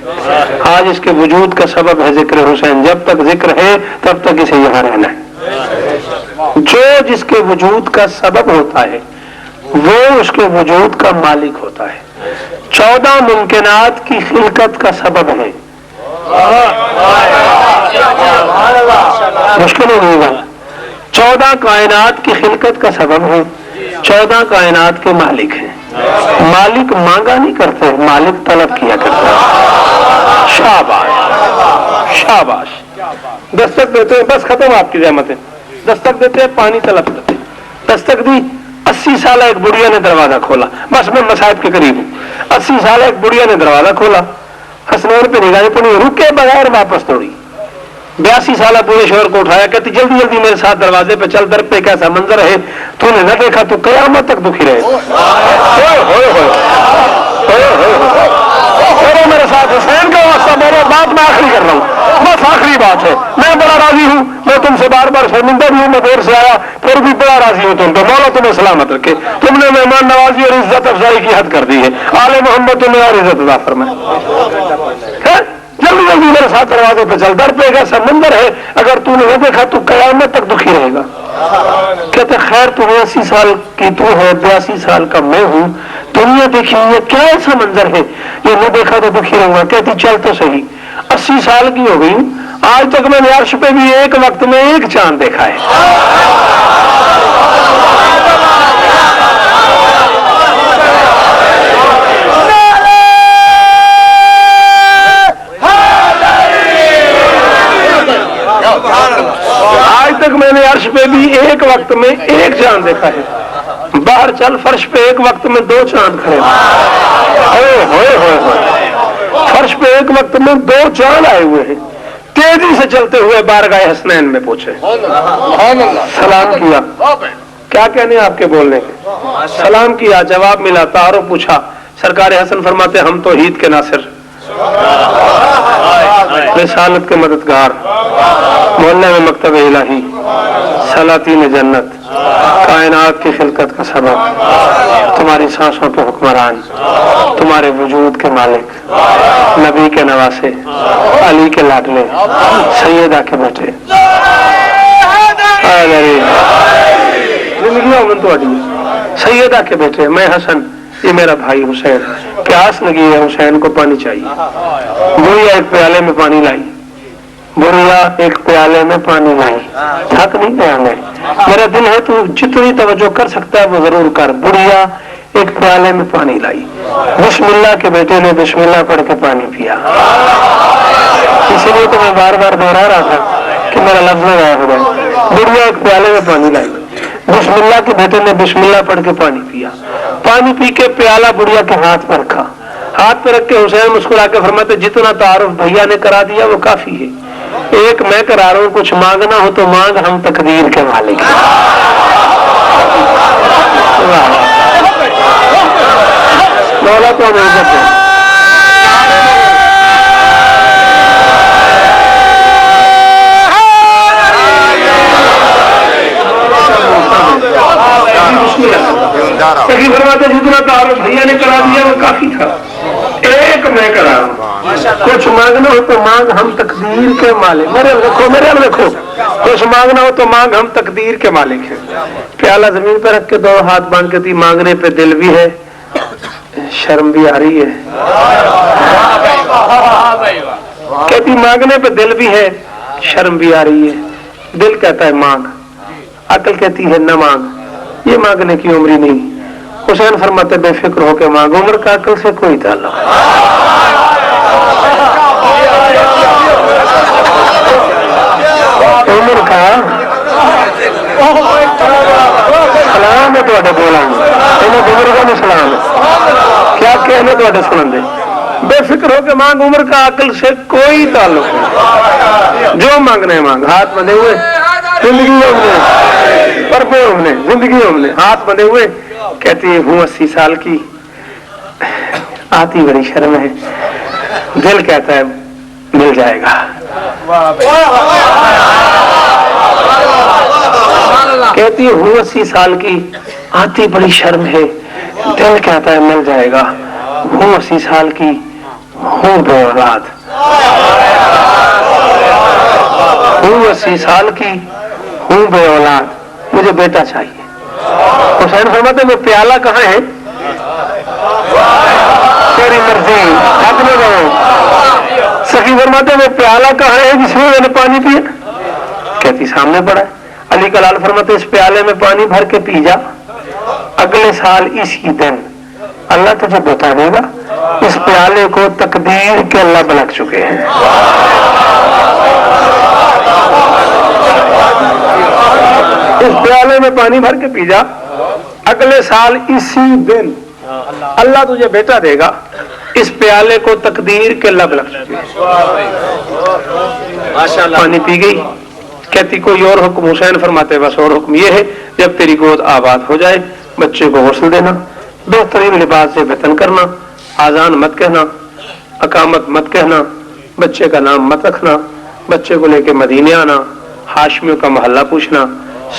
آج اس کے وجود کا سبب ہے ذکر حسین، جب تک ذکر ہے تب تک اسے یہاں رہنا ہے۔ جو جس کے وجود کا سبب ہوتا ہے وہ اس کے وجود کا مالک ہوتا ہے۔ 14 ممکنات کی خلقت کا سبب ہے، مشکل ہو گئی بات۔ 14 کائنات کی خلقت کا سبب ہے، 14 کائنات کے مالک ہیں۔ مالک مانگا نہیں کرتے، مالک طلب کیا کرتے ہیں۔ شاباش شاباش، دستک دیتے ہیں، بس ختم آپ کی زحمتیں، دستک دیتے ہیں، پانی طلب کرتے ہیں۔ دستک دی، 80 سالہ ایک بڑھیا نے دروازہ کھولا، بس میں مصائب کے قریب ہوں، 80 سالہ ایک بڑھیا نے دروازہ کھولا، حسنین پہ نگاہیں پڑی، رکے بغیر واپس دوڑی۔ 82 سالہ بوڑھے شوہر کو اٹھایا، کہتی جلدی جلدی میرے ساتھ دروازے پہ چل، در پہ کیسا منظر ہے تو نے نہ دیکھا تو قیامت تک دکھی رہے۔ میرے ساتھ حسین کا تو میرے بات میں آخری کر رہا ہوں، بس آخری بات ہے، میں بڑا راضی ہوں، میں تم سے بار بار شرمندہ بھی ہوں، میں دیر سے آیا پھر بھی بڑا راضی ہوں تم تو، مولا تمہیں سلامت رکھے، تم نے مہمان نوازی اور عزت افزائی کی حد کر دی ہے، آل محمد تمہیں اور عزت عطا فرمائے۔ جلدی جلدی میرے ساتھ دروازے پہ چل، در پہ ایک ایسا منظر ہے اگر تو نے دیکھا تو قیامت تک دکھی رہے گا۔ کہتے خیر تو 80 سال کی تو ہے، 82 سال کا میں ہوں، دنیا دیکھی ہوئی ہے، کیا ایسا منظر ہے یہ نہیں دیکھا تو دکھی رہوں گا۔ کہتی چل تو صحیح، 80 سال کی ہو گئی ہوں، آج تک میں نے عرش پہ بھی ایک وقت میں ایک چاند دیکھا ہے۔ آج تک میں نے عرش پہ بھی ایک وقت میں ایک چاند دیکھا ہے، باہر چل فرش پہ ایک وقت میں 2 چاند کھڑے ہیں، فرش پہ ایک وقت میں 2 چاند آئے ہوئے ہیں، تیزی سے چلتے ہوئے بارگاہ حسنین میں پہنچے، سلام کیا، کیا کہنے آپ کے بولنے کے، سلام کیا، جواب ملا، تعارف پوچھا، سرکار حسن فرماتے ہم توحید کے ناصر، رسالت کے مددگار، محلے میں مکتب الہی، سلاطین جنت، کائنات کی خلقت کا سبب، تمہاری سانسوں کے حکمران، تمہارے وجود کے مالک، نبی کے نواسے، علی کے لاڈلے، سیدہ کے بیٹے، سیدہ کے بیٹے، میں حسن، یہ میرا بھائی حسین، پیاس لگی ہے، حسین کو پانی چاہیے، بڑھیا ایک پیالے میں پانی لائی، بڑھیا ایک پیالے میں پانی لائی، تھک نہیں گیا میں، میرا دل ہے تو جتنی توجہ کر سکتا ہے وہ ضرور کر، بڑھیا ایک پیالے میں پانی لائی، بسم اللہ کے بیٹے نے بسم اللہ پڑھ کے پانی پیا، اسی لیے تو میں بار بار دوہرا رہا تھا کہ میرا لفظ غائب ہو گیا، بڑھیا ایک پیالے میں پانی لائی، بسم اللہ کے بیٹے نے بسم اللہ پڑھ کے پانی پیا، پانی پی کے پیالہ بڑھیا کے ہاتھ پر رکھا، ہاتھ پہ رکھ کے حسین مسکرا کے فرماتے جتنا تعارف بھیا نے کرا دیا وہ کافی ہے، ایک میں کرا رہا ہوں، کچھ مانگنا ہو تو مانگ، ہم تقدیر کے مالک ہیں۔ مولا تو ہمیں عزت دے۔ فرماتے جتنا تعارف بھیا نے کرا دیا وہ کافی تھا، ایک میں کرا رہا ہوں، کچھ مانگنا ہو تو مانگ، ہم تقدیر کے مالک، میرے رکھو، کچھ مانگنا ہو تو مانگ، ہم تقدیر کے مالک ہیں۔ پیالہ زمین پہ رکھ کے 2 ہاتھ باندھ کے تھی، مانگنے پہ دل بھی ہے، شرم بھی آ رہی ہے، کہتی مانگنے پہ دل بھی ہے، شرم بھی آ رہی ہے، دل کہتا ہے مانگ، عقل کہتی ہے نہ مانگ، یہ مانگنے کی عمری نہیں۔ حسین فرماتے بے فکر ہو کے مانگ، عمر کا عقل سے کوئی تعلق، عمر کا سلام ہے تو بولا بزرگوں میں سلام ہے، کیا کہنے تو سنن دے، بے فکر ہو کے مانگ، عمر کا عقل سے کوئی تعلق نہیں، جو مانگنا ہے مانگ، ہاتھ بندھے ہوئے، زندگی بھرپور نے، زندگی نے ہاتھ بندھے ہوئے، کہتی ہوں 80 سال کی، آتی بڑی شرم ہے، دل کہتا ہے مل جائے گا، کہتی ہوں 80 سال کی، آتی بڑی شرم ہے، دل کہتا ہے مل جائے گا، ہوں 80 سال کی، ہوں بے اولاد، ہوں 80 سال کی، ہوں بے اولاد، مجھے بیٹا چاہیے۔ حسین فرماتے وہ پیالہ کہاں ہے؟ تیری مرضی، حق میں گئے۔ سخی فرماتے وہ پیالہ کہاں ہے جس میں میں نے پانی پیا؟ کہتی سامنے پڑا ہے۔ علی کلال فرماتے اس پیالے میں پانی بھر کے پی جا، اگلے سال اسی دن اللہ تجھے بتا دے گا اس پیالے کو تقدیر کے اللہ بلک چکے ہیں۔ اس پیالے میں پانی بھر کے پی جا، اگلے سال اسی دن اللہ تجھے بیٹا دے گا، اس پیالے کو تقدیر کے لب لگ چکے۔ پانی پی گئی، کہتی کوئی اور حکم؟ حسین فرماتے بس اور حکم یہ ہے جب تیری گود آباد ہو جائے بچے کو غسل دینا، بہترین لباس سے وطن کرنا، آذان مت کہنا، اقامت مت کہنا، بچے کا نام مت رکھنا، بچے کو لے کے مدینے آنا، ہاشمیوں کا محلہ پوچھنا،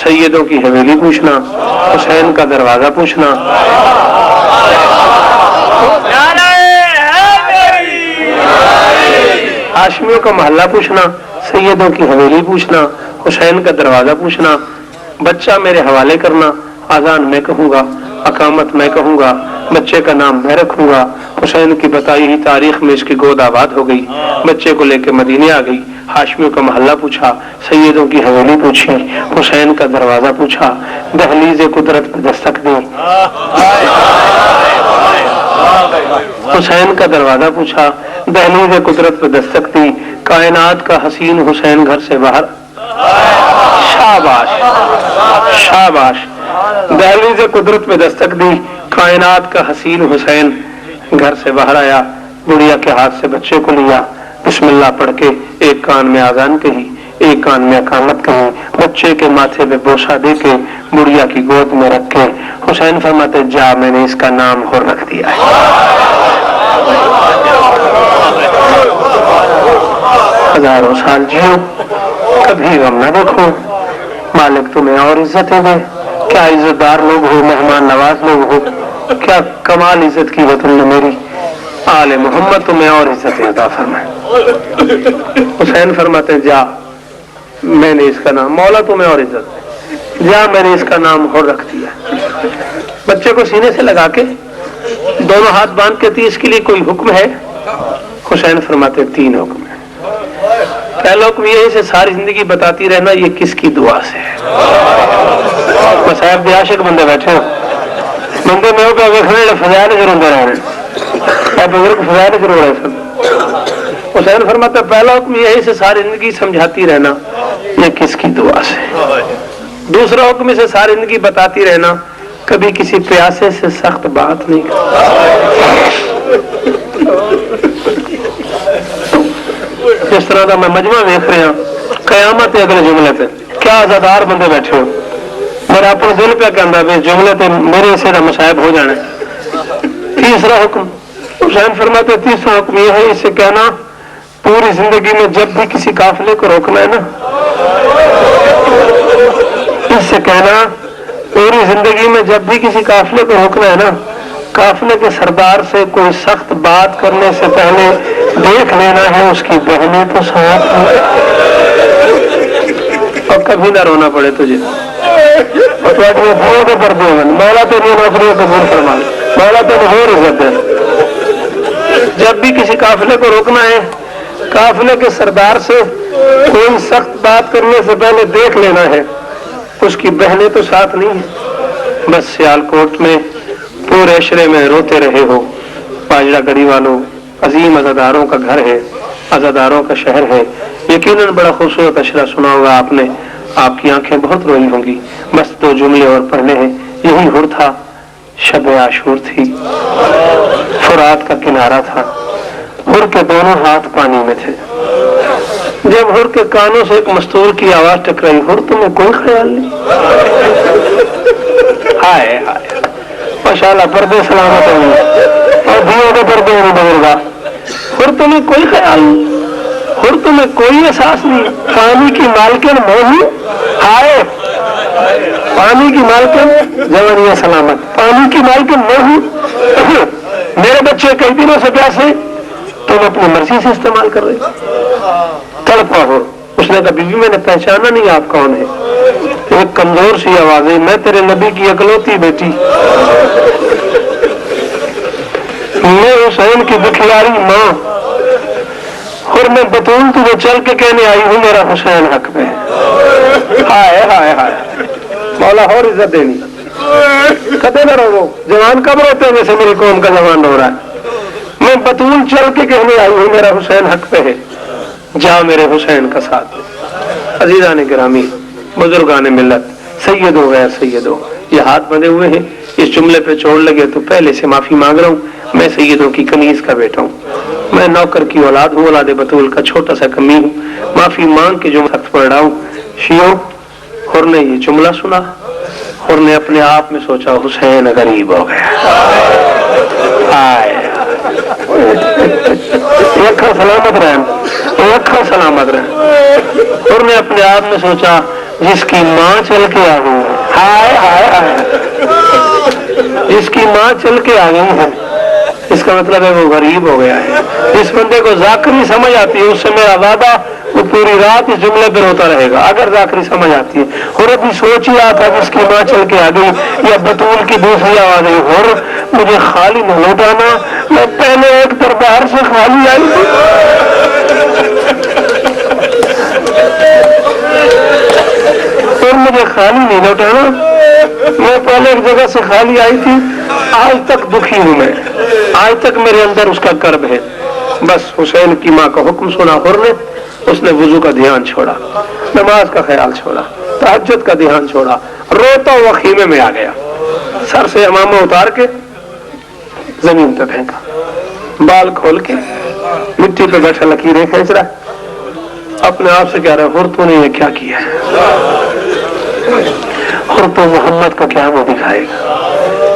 سیدوں کی حویلی پوچھنا، حسین کا دروازہ پوچھنا، ہاشمیوں کا محلہ پوچھنا، سیدوں کی حویلی پوچھنا، حسین کا دروازہ پوچھنا، بچہ میرے حوالے کرنا، اذان میں کہوں گا، اقامت میں کہوں گا، بچے کا نام میں رکھوں گا، حسین کی بتائی ہوئی تاریخ میں اس کی گود آباد ہو گئی، بچے کو لے کے مدینے آ گئی، ہاشمیوں کا محلہ پوچھا، سیدوں کی حویلی پوچھی، حسین کا دروازہ پوچھا، دہلیز قدرت پہ دستک دی، حسین کا دروازہ پوچھا، دہلیز قدرت پہ دستک دی، کائنات کا حسین حسین گھر سے باہر، شاباش شاباش، دہلیز قدرت پہ دستک دی، کائنات کا حسین حسین گھر سے باہر آیا، گڑیا کے ہاتھ سے بچے کو لیا، بسم اللہ پڑھ کے ایک کان میں آذان کہی، ایک کان میں اقامت کہی، بچے کے ماتھے پہ بوسہ دے کے گڑیا کی گود میں رکھ کے حسین فرماتے جا میں نے اس کا نام حر رکھ دیا ہے، ہزاروں سال جیو، کبھی غم نہ دیکھو، مالک تمہیں اور عزتیں دے، کیا عزت دار لوگ ہو، مہمان نواز لوگ ہو، کیا کمال عزت کی وطن نے میری، آل محمد تمہیں اور عزتیں عطا فرمائے۔ حسین فرماتے ہیں جا میں نے اس کا نام، مولا تمہیں اور عزت دے، جا میں نے اس کا نام حر رکھ دیا۔ بچے کو سینے سے لگا کے دونوں ہاتھ باندھ کے اس کے لیے کوئی حکم ہے؟ حسین فرماتے ہیں 3 حکم ہے۔ پہلا حکم یہ ہے اسے ساری زندگی بتاتی رہنا یہ کس کی دعا سے ہے۔ صاحب بھی عاشق بندے بیٹھے ہو، بندے میں ہو کہ ویکھنے فضائل ضرور رہے ہیں، بزرگ فضائل ضرور ہے سب۔ حسین فرماتا ہے پہلا حکم یہ ہے اسے ساری زندگی سمجھاتی رہنا یہ کس کی دعا سے۔ دوسرا حکم اسے ساری زندگی بتاتی رہنا کبھی کسی پیاسے سے سخت بات نہیں جس طرح کا میں مجمع دیکھ رہا ہوں، قیامت اگلے جملے پہ کیا عزادار بندے بیٹھے ہو، میرا اپنے دل پہ کہنا بھی جملے پہ میرے سے مصائب ہو جانے۔ تیسرا حکم حسین فرماتے تیسرا حکم یہ ہے اسے کہنا پوری زندگی میں جب بھی کسی قافلے کو روکنا ہے نا، اس سے کہنا پوری زندگی میں جب بھی کسی قافلے کو روکنا ہے نا، قافلے کے سردار سے کوئی سخت بات کرنے سے پہلے دیکھ لینا ہے اس کی بہنیں تو ساتھ ہیں، اور کبھی نہ رونا پڑے تجھے، مولا تیری نوکریوں قبول فرما، مولا تیری اور عزت دے۔ جب بھی کسی قافلے کو روکنا ہے قافلے کے سردار سے کوئی سخت بات کرنے سے پہلے دیکھ لینا ہے اس کی بہنیں تو ساتھ نہیں ہیں۔ بس سیال کوٹ میں پورے اشرے میں روتے رہے ہو، باجرہ گڑی والوں عظیم عزاداروں کا گھر ہے، عزاداروں کا شہر ہے، یقیناً بڑا خوبصورت اشرہ سنا ہوگا آپ نے، آپ کی آنکھیں بہت روئی ہوں گی۔ بس 2 جملے اور پڑھنے ہیں، یہی حر تھا، شب عاشور تھی، فرات کا کنارہ تھا، حر کے دونوں ہاتھ پانی میں تھے، جب حر کے کانوں سے ایک مستور کی آواز ٹکرائی، حر تمہیں کوئی خیال نہیں؟ ہائے ہائے ماشاءاللہ پردے سلامت ہوئی اور دھیوں کے پردے نہیں بدلگا، حر تمہیں کوئی خیال نہیں، حر تمہیں کوئی احساس نہیں، پانی کی مالکن میں ہوں، ہائے پانی کی مالکن جوانی سلامت، پانی کی مالکن میں ہوں، میرے بچے کئی دنوں سے پیاسے تم اپنی مرضی سے استعمال کر رہے تڑپا ہو۔ اس نے کہا بی بی میں نے پہچانا نہیں آپ کون ہے، ایک کمزور سی آواز ہے، میں تیرے نبی کی اکلوتی بیٹی، میں حسین کی دکھیاری ماں، اور میں بطول تجھے چل کے کہنے آئی ہوں میرا حسین حق پہ۔ ہائے ہائے ہائے مولا اور عزت دینی، کدے نہ رو، جوان کب روتے ہیں جیسے میری قوم کا جوان رو رہا ہے، میں بطول چل کے کہنے آئی ہوں میرا حسین حق پہ ہے، جا میرے حسین کا ساتھ دے۔ عزیزان گرامی، بزرگان ملت، سید و غیر سید ہو، یہ ہاتھ بندھے ہوئے ہیں، اس جملے پہ چوٹ لگے تو پہلے سے معافی مانگ رہا ہوں، میں سیدوں کی کنیز کا بیٹا ہوں، میں نوکر کی اولاد ہوں، اولاد بطول کا چھوٹا سا کمی ہوں، معافی مانگ کے جملہ سخت پڑھ رہا ہوں۔ شیعوں، حر نے یہ جملہ سنا، حر نے اپنے آپ میں سوچا حسین غریب ہو گیا، آئے اکھا سلامت رہن، اکھا سلامت رہن۔ اور میں اپنے آپ میں سوچا جس کی ماں چل کے آ گئی، ہائے ہائے ہائے، جس کی ماں چل کے آ گئی ہے، اس کا مطلب ہے وہ غریب ہو گیا ہے۔ جس بندے کو ذاکری سمجھ آتی ہے اس سے میرا وعدہ وہ پوری رات اس جملے پہ روتا رہے گا اگر ذاکری سمجھ آتی ہے۔ اور ابھی سوچ ہی رہا تھا جس کی ماں چل کے آ گئی، یا بطول کی دوسری آواز ہے، اور مجھے خالی نہ لوٹانا، میں پہلے ایک دربار سے خالی آئی تھی، اور مجھے خالی نہیں لوٹانا، میں پہلے ایک جگہ سے خالی آئی تھی، آج تک دکھی ہوں میں، آج تک میرے اندر اس کا کرب ہے۔ بس حسین کی ماں کا حکم سنا حر نے، اس نے وضو کا دھیان چھوڑا، نماز کا خیال چھوڑا، تہجد کا دھیان چھوڑا، روتا ہوا خیمے میں آ گیا، سر سے امامہ اتار کے زمین پہ پھینکا، بال کھول کے مٹی پہ بیٹھا لکیریں کھینچ رہا ہے، اپنے آپ سے کہہ رہا ہے، حر تو نے یہ کیا کیا ہے؟ حر تو محمد کو کیا منہ دکھائے گا،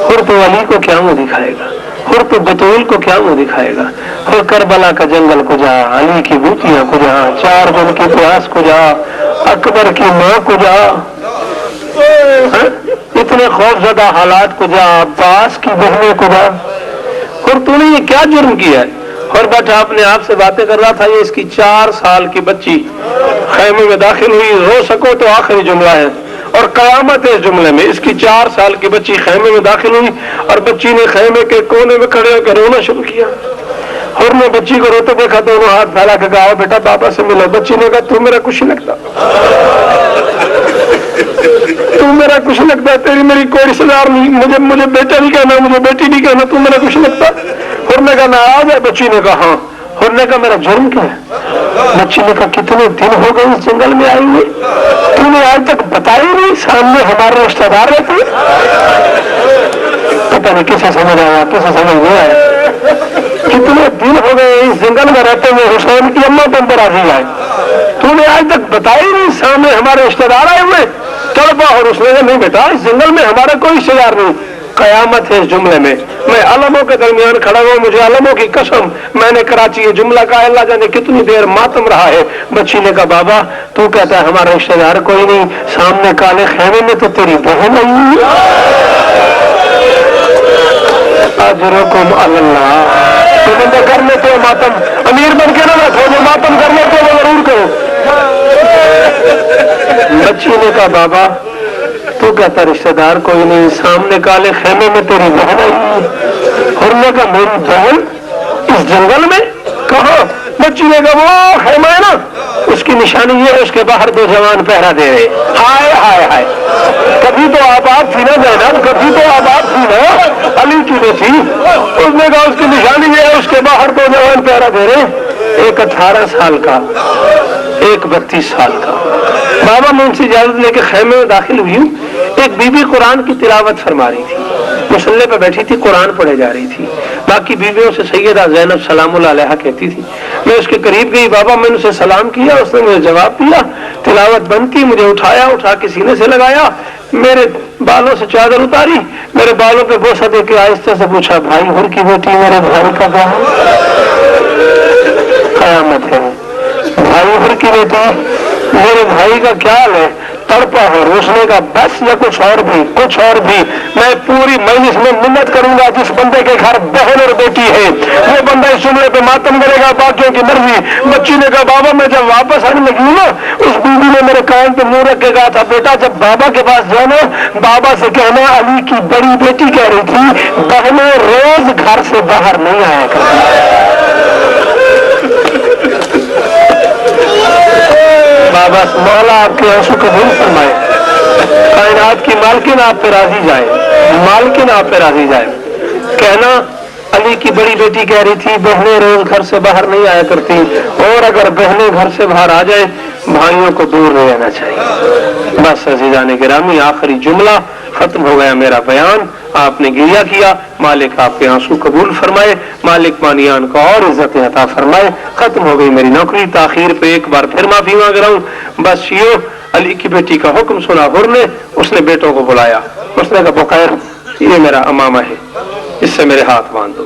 حر تو علی کو کیا منہ دکھائے گا، حر تو بطول کو کیا منہ دکھائے گا، حر کربلا کا جنگل کو جا، علی کی بوٹیاں کو جا، 4 دن کی پیاس کو جا، اکبر کی ماں کو جا، اتنے خوف زدہ حالات کو جا، عباس کی بہنوں کو جا، اور تو نے یہ کیا جرم کیا ہے؟ اور بیٹھا اپنے آپ سے باتیں کر رہا تھا، یہ اس کی 4 سال کی بچی خیمے میں داخل ہوئی، رو سکو تو آخری جملہ ہے، اور قیامت ہے اس جملے میں، اس کی 4 سال کی بچی خیمے میں داخل ہوئی، اور بچی نے خیمے کے کونے میں کھڑے ہو کر رونا شروع کیا، اور میں بچی کو روتے دیکھا، دونوں ہاتھ پھیلا کے کہا، بیٹا بابا سے ملو۔ بچی نے کہا، تو میرا کچھ نہیں لگتا، تو میرا کچھ لگتا، تیری میری کوئی رشتے دار نہیں، مجھے بیٹا نہیں کہنا، مجھے بیٹی نہیں کہنا، تو میرا کچھ لگتا۔ اور نے کہا ناراض ہے؟ بچی نے کہا ہاں۔ اور نے کہا میرا جرم کیا ہے؟ بچی نے کہا کتنے دن ہو گئے اس جنگل میں آئی ہوئی، تو نے آج تک بتائی نہیں، سامنے ہمارے رشتے دار رہتے، پتہ نہیں کسے سمجھ آیا کسے سمجھ نہیں آیا، کتنے دن ہو گئے اس جنگل میں رہتے ہوئے، حسین کی اماں بندر راضی آئے، تو نے آج تک بتائی نہیں، سامنے ہمارے رشتے دار آئے ہوئے، تڑپا۔ اور اس نے کہا نہیں بیٹا، اس جنگل میں ہمارا کوئی رشتے دار نہیں۔ قیامت ہے اس جملے میں، میں علموں کے درمیان کھڑا ہوں، مجھے علموں کی قسم، میں نے کراچی یہ جملہ کہا، اللہ جانے کتنی دیر ماتم رہا ہے۔ بچی نے کہا بابا تو کہتا ہے ہمارا رشتے دار کوئی نہیں، سامنے کالے خیمے میں تو تیری بہن آئی ہے، اجرکم اللہ، تو بندے کر لیتے ہو ماتم، امیر بن کے نہ بیٹھو، جو ماتم کر لیتے ہو وہ ضرور کرو۔ بچی نے کہا بابا تو کہتا رشتے دار کوئی نہیں، سامنے کالے خیمے میں تیری بہن آئی ہے۔ اور نے کہا میری بہن اس جنگل میں کہاں؟ بچی نے کہا وہ خیمہ ہے نا، اس کی نشانی یہ ہے، اس کے باہر 2 جوان پہرا دے رہے۔ ہائے ہائے ہائے، کبھی تو آباد تھی نا زینب، کبھی تو آباد تھی نا، علی کی نہیں تھی۔ اس نے کہا اس کی نشانی یہ ہے، اس کے باہر 2 جوان پہرا دے رہے، ایک 18 سال کا، ایک 32 سال کا۔ بابا میں ان سے اجازت لے کے خیمے میں داخل ہوئی ہوں، ایک بی بی قرآن کی تلاوت فرما رہی تھی، مصلے پہ بیٹھی تھی، قرآن پڑھے جا رہی تھی، باقی بیویوں سے سیدہ زینب سلام اللہ علیہا کہتی تھی۔ میں اس کے قریب گئی، بابا میں نے اسے سلام کیا، اس نے مجھے جواب دیا، تلاوت بند کی، مجھے اٹھایا، اٹھا کے سینے سے لگایا، میرے بالوں سے چادر اتاری، میرے بالوں پہ بوسہ دے کے آہستہ سے پوچھا بھائی حر کی بیٹی میرے بھائی کا کیا ہے؟ قیامت ہے، بھائی حر کی بیٹی میرے بھائی کا کیا حال ہے؟ تڑپا ہو۔ اس نے کہا بس یا کچھ اور بھی، کچھ اور بھی، میں پوری مجلس میں منت کروں گا، جس بندے کے گھر بہن اور بیٹی ہے وہ بندہ اس جملے پہ ماتم کرے گا، باقیوں کی مرضی۔ بچی نے کہا بابا میں جب واپس آنے لگی ہوں نا، اس بیوی نے میرے کان پہ منہ رکھ کے کہا تھا بیٹا جب بابا کے پاس جانا، بابا سے کہنا علی کی بڑی بیٹی کہہ رہی تھی بہنیں روز گھر سے باہر نہیں آیا کرتی۔ بابا مولا آپ کے آنسو قبول فرمائے، کائنات کی مالکن آپ پہ راضی جائے، مالکن آپ پہ راضی جائے۔ کہنا علی کی بڑی بیٹی کہہ رہی تھی بہنیں روز گھر سے باہر نہیں آیا کرتی، اور اگر بہنیں گھر سے باہر آ جائے بھائیوں کو دور رہنا چاہیے۔ بس عزیزان گرامی آخری جملہ ختم ہو گیا میرا بیان، آپ نے گریہ کیا، مالک آپ کے آنسو قبول فرمائے، مالک بانیان کو اور عزت عطا فرمائے۔ ختم ہو گئی میری نوکری، تاخیر پہ ایک بار پھر معافی مانگ رہا ہوں۔ بس شیو علی کی بیٹی کا حکم سنا حر نے، اس نے بیٹوں کو بلایا، اس نے کہا بقیر یہ میرا امامہ ہے، اس سے میرے ہاتھ باندھ دو۔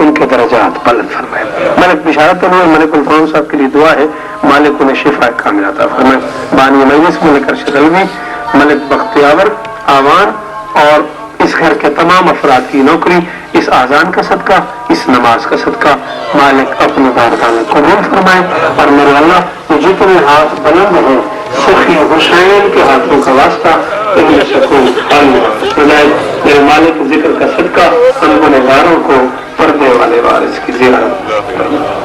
ان کے درجات بلند فرمائے. ملک بشارت انہوں ملک الفام صاحب کے لیے دعا ہے مالک انہیں شفا کامل عطا فرمائے. بانی مجلس ملک ارشد علوی، ملک بختیاور آوان اور اس گھر کے تمام افراد کی نوکری اس آذان کا صدقہ، اس نماز کا صدقہ مالک اپنے بارگاہ میں قبول فرمائے. اور میرے اللہ یہ جتنے ہاتھ بلند ہیں سخی حسین کے ہاتھوں کا واسطہ ان میں سے کوئی خالی سنائے. میرے مالک ذکر کا صدقہ ہم گنہگاروں کو پردے والے وارث کی زیارت فرمائے.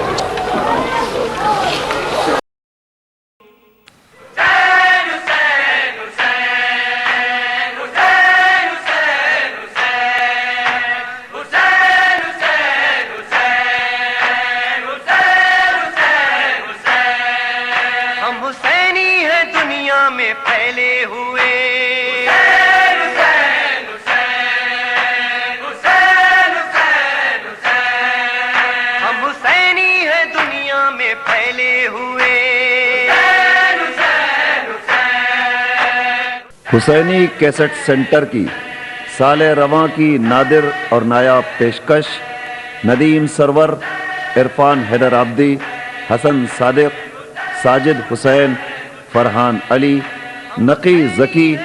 حسینی کیسٹ سینٹر کی سال رواں کی نادر اور نایاب پیشکش ندیم سرور، عرفان حیدر آبدی، حسن صادق، ساجد حسین، فرحان علی، نقی ذکی،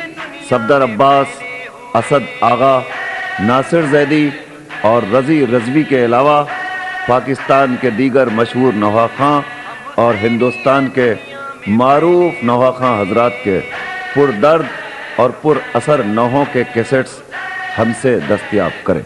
صفدر عباس، اسد آغا، ناصر زیدی اور رضی رضوی کے علاوہ پاکستان کے دیگر مشہور نواخواں اور ہندوستان کے معروف نواخواں حضرات کے پردرد اور پر اثر نوحوں کے کیسٹس ہم سے دستیاب کریں.